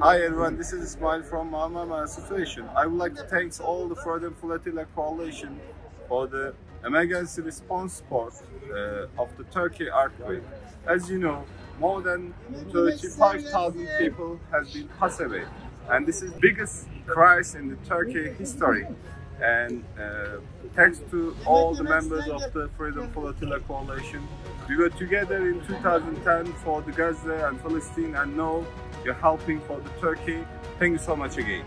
Hi everyone, this is Ismail from Mavi Marmara situation. I would like to thank all the Freedom Flotilla Coalition for the emergency response support of the Turkey earthquake. As you know, more than 35,000 people has been passed away, and this is biggest crisis in the Turkey history. And thanks to all the members of the Freedom Flotilla Coalition, we were together in 2010 for the Gaza and Palestine, and now you're helping for the Turkey. Thank you so much again.